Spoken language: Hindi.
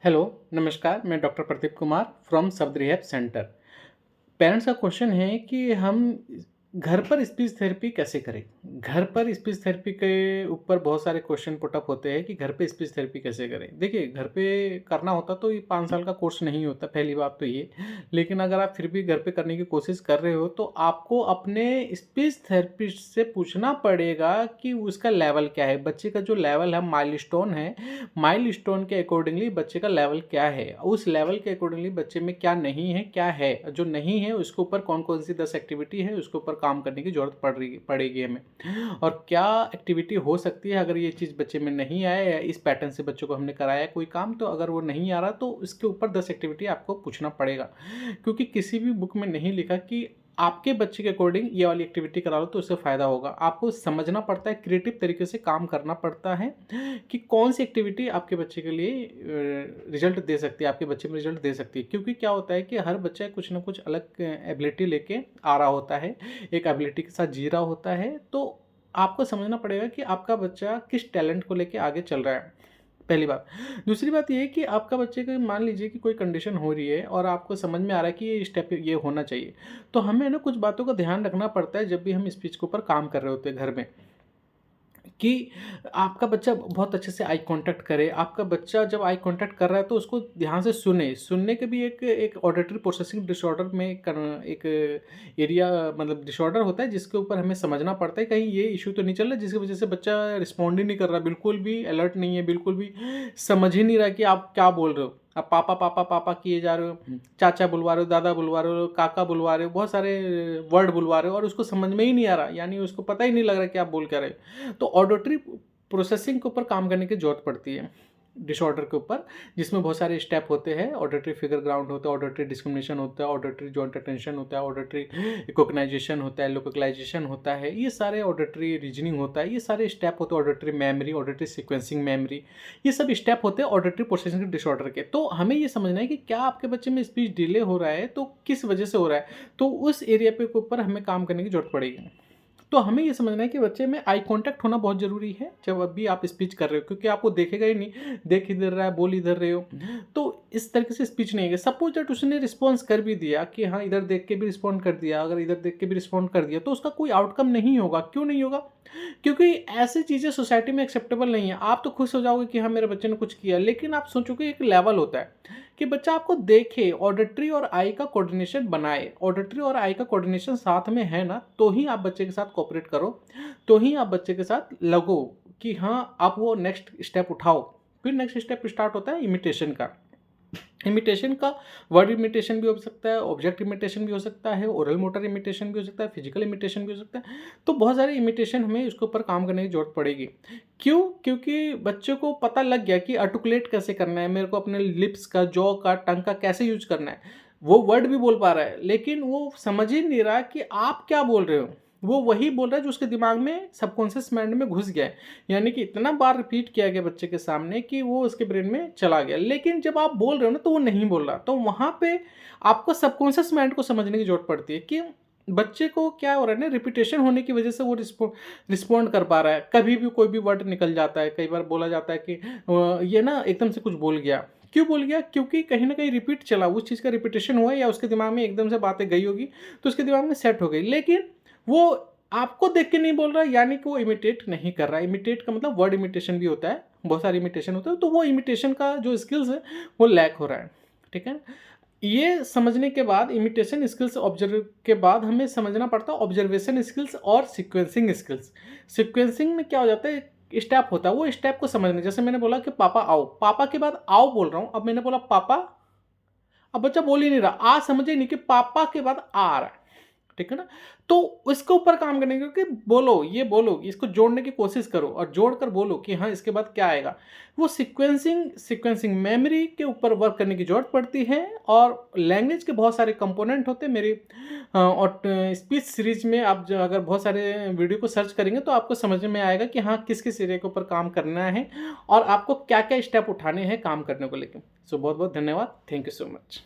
हेलो, नमस्कार। मैं डॉक्टर प्रदीप कुमार फ्रॉम शब्द रिहैब सेंटर। पेरेंट्स का क्वेश्चन है कि हम घर पर स्पीच थेरेपी कैसे करें? घर पर स्पीच थेरेपी के ऊपर बहुत सारे क्वेश्चन पुट अप होते हैं कि घर पे स्पीच थेरेपी कैसे करें? देखिए, घर पे करना होता तो ये 5 साल का कोर्स नहीं होता, पहली बात तो ये। लेकिन अगर आप फिर भी घर पे करने की कोशिश कर रहे हो, तो आपको अपने स्पीच थेरेपिस्ट से पूछना पड़ेगा कि उसका लेवल क्या है? बच्चे का जो लेवल है, माइलस्टोन है, माइलस्टोन के अकॉर्डिंगली बच्चे का लेवल क्या है? उस लेवल के अकॉर्डिंगली बच्चे में क्या नहीं है, क्या है? जो नहीं है, उसके ऊपर कौन-कौन सी 10 एक्टिविटी है, उसके ऊपर काम करने की ज़रूरत पड़ेगी हमें। और क्या एक्टिविटी हो सकती है अगर ये चीज़ बच्चे में नहीं आए या इस पैटर्न से बच्चों को हमने कराया कोई काम, तो अगर वो नहीं आ रहा तो इसके ऊपर 10 एक्टिविटी आपको पूछना पड़ेगा। क्योंकि किसी भी बुक में नहीं लिखा कि आपके बच्चे के अकॉर्डिंग ये वाली एक्टिविटी करा लो तो उससे फ़ायदा होगा। आपको समझना पड़ता है, क्रिएटिव तरीके से काम करना पड़ता है कि कौन-सी एक्टिविटी आपके बच्चे के लिए रिज़ल्ट दे सकती है, आपके बच्चे में रिज़ल्ट दे सकती है। क्योंकि क्या होता है कि हर बच्चा कुछ न कुछ अलग एबिलिटी लेके आ रहा होता है, एक एबिलिटी के साथ जी रहा होता है, तो आपको समझना पड़ेगा कि आपका बच्चा किस टैलेंट को लेके आगे चल रहा है, पहली बात। दूसरी बात ये है कि आपका बच्चे को मान लीजिए कि कोई कंडीशन हो रही है और आपको समझ में आ रहा है कि ये स्टेप ये होना चाहिए, तो हमें ना कुछ बातों का ध्यान रखना पड़ता है जब भी हम स्पीच के ऊपर काम कर रहे होते हैं घर में। कि आपका बच्चा बहुत अच्छे से आई कॉन्टैक्ट करे, आपका बच्चा जब आई कॉन्टैक्ट कर रहा है तो उसको ध्यान से सुने। सुनने के भी एक ऑडिटरी प्रोसेसिंग डिसऑर्डर में एक एरिया मतलब डिसऑर्डर होता है जिसके ऊपर हमें समझना पड़ता है कहीं ये इश्यू तो नहीं चल रहा जिसकी वजह से बच्चा रिस्पॉन्ड ही नहीं कर रहा, बिल्कुल भी अलर्ट नहीं है, बिल्कुल भी समझ ही नहीं रहा कि आप क्या बोल रहे हो। आप पापा, पापा, पापा किए जा रहे हो, चाचा बुलवा रहे हो, दादा बुलवा रहे हो, काका बुलवा रहे हो, बहुत सारे वर्ड बुलवा रहे हो और उसको समझ में ही नहीं आ रहा, यानी उसको पता ही नहीं लग रहा कि आप बोल क्या रहे हो। तो ऑडिटरी प्रोसेसिंग के ऊपर काम करने की ज़रूरत पड़ती है डिसऑर्डर के ऊपर, जिसमें बहुत सारे स्टेप होते हैं। ऑडिटरी फिगर ग्राउंड होता है, ऑडिटरी डिस्क्रिमिनेशन होता है, ऑडिटरी जॉइंट अटेंशन होता है, ऑडिटरी रिकॉग्नाइजेशन होता है, लोकलाइजेशन होता है, ये सारे ऑडिटरी रीजनिंग होता है, ये सारे स्टेप होते हैं। Auditory memory, auditory sequencing memory, ये सब स्टेप होते हैं ऑडिटरी प्रोसेसिंग डिसऑर्डर के। तो हमें ये समझना है कि क्या आपके बच्चे में स्पीच डिले हो रहा है, तो किस वजह से हो रहा है, तो उस एरिया पे के ऊपर हमें काम करने की जरूरत पड़ेगी। तो हमें ये समझना है कि बच्चे में आई कांटेक्ट होना बहुत ज़रूरी है जब अभी आप स्पीच कर रहे हो, क्योंकि आपको देखेगा ही नहीं, देख इधर रहा है, बोल इधर रहे हो, तो इस तरीके से स्पीच नहीं है। सपोज दैट उसने रिस्पॉन्स कर भी दिया कि हाँ इधर देख के भी रिस्पॉन्ड कर दिया, अगर इधर देख के भी रिस्पॉन्ड कर दिया तो उसका कोई आउटकम नहीं होगा। क्यों नहीं होगा? क्योंकि ऐसी चीज़ें सोसाइटी में एक्सेप्टेबल नहीं है। आप तो खुश हो जाओगे कि हाँ मेरे बच्चे ने कुछ किया, लेकिन आप सोचोगे एक लेवल होता है कि बच्चा आपको देखे, ऑडिटरी और आई का कोऑर्डिनेशन बनाए। ऑडिटरी और आई का कोऑर्डिनेशन साथ में है ना, तो ही आप बच्चे के साथ कोऑपरेट करो, तो ही आप बच्चे के साथ लगो कि हाँ आप वो नेक्स्ट स्टेप उठाओ। फिर नेक्स्ट स्टेप स्टार्ट होता है इमिटेशन का। इमिटेशन का वर्ड इमिटेशन भी हो सकता है, ऑब्जेक्ट इमिटेशन भी हो सकता है, ओरल मोटर इमिटेशन भी हो सकता है, फिजिकल इमिटेशन भी हो सकता है। तो बहुत सारे इमिटेशन हमें इसके ऊपर काम करने की जरूरत पड़ेगी। क्यों? क्योंकि बच्चों को पता लग गया कि आर्टिकुलेट कैसे करना है, मेरे को अपने लिप्स का, जॉ का, टंग का कैसे यूज करना है। वो वर्ड भी बोल पा रहा है, लेकिन वो समझ ही नहीं रहा कि आप क्या बोल रहे हो। वो वही बोल रहा है जो उसके दिमाग में सबकॉन्शियस माइंड में घुस गया है, यानी कि इतना बार रिपीट किया गया बच्चे के सामने कि वो उसके ब्रेन में चला गया। लेकिन जब आप बोल रहे हो ना तो वो नहीं बोल रहा, तो वहाँ पे आपको सबकॉन्शियस माइंड को समझने की जरूरत पड़ती है कि बच्चे को क्या हो रहा है ना, रिपीटेशन होने की वजह से वो रिस्पॉन्ड कर पा रहा है। कभी भी कोई भी वर्ड निकल जाता है, कई बार बोला जाता है कि ये ना एकदम से कुछ बोल गया। क्यों बोल गया? क्योंकि कहीं ना कहीं रिपीट चला, उस चीज़ का रिपीटेशन हुआ या उसके दिमाग में एकदम से बातें गई होगी तो उसके दिमाग में सेट हो गई। लेकिन वो आपको देख के नहीं बोल रहा, यानी कि वो इमिटेट नहीं कर रहा। इमिटेट का मतलब वर्ड इमिटेशन भी होता है, बहुत सारे इमिटेशन होते हैं, तो वो इमिटेशन का जो स्किल्स है वो लैक हो रहा है। ठीक है, ये समझने के बाद इमिटेशन स्किल्स ऑब्जर्व के बाद हमें समझना पड़ता है ऑब्जर्वेशन स्किल्स और सीक्वेंसिंग स्किल्स। सीक्वेंसिंग में क्या हो जाता है, स्टेप होता है, वो स्टेप को समझने, जैसे मैंने बोला कि पापा आओ, पापा के बाद आओ बोल रहा हूँ, अब मैंने बोला पापा, अब बच्चा बोल ही नहीं रहा, आ समझे नहीं कि पापा के बाद आ रहा है। ठीक है ना, तो उसके ऊपर काम करने के, क्योंकि बोलो, ये बोलो, इसको जोड़ने की कोशिश करो और जोड़कर बोलो कि हाँ इसके बाद क्या आएगा। वो सीक्वेंसिंग मेमोरी के ऊपर वर्क करने की जरूरत पड़ती है। और लैंग्वेज के बहुत सारे कंपोनेंट होते हैं मेरी और स्पीच सीरीज में आप अगर बहुत सारे वीडियो को सर्च करेंगे तो आपको समझ में आएगा कि हाँ किस किस एरिया के ऊपर काम करना है और आपको क्या क्या स्टेप उठाने हैं काम करने को लेकर। सो बहुत बहुत धन्यवाद, थैंक यू सो मच।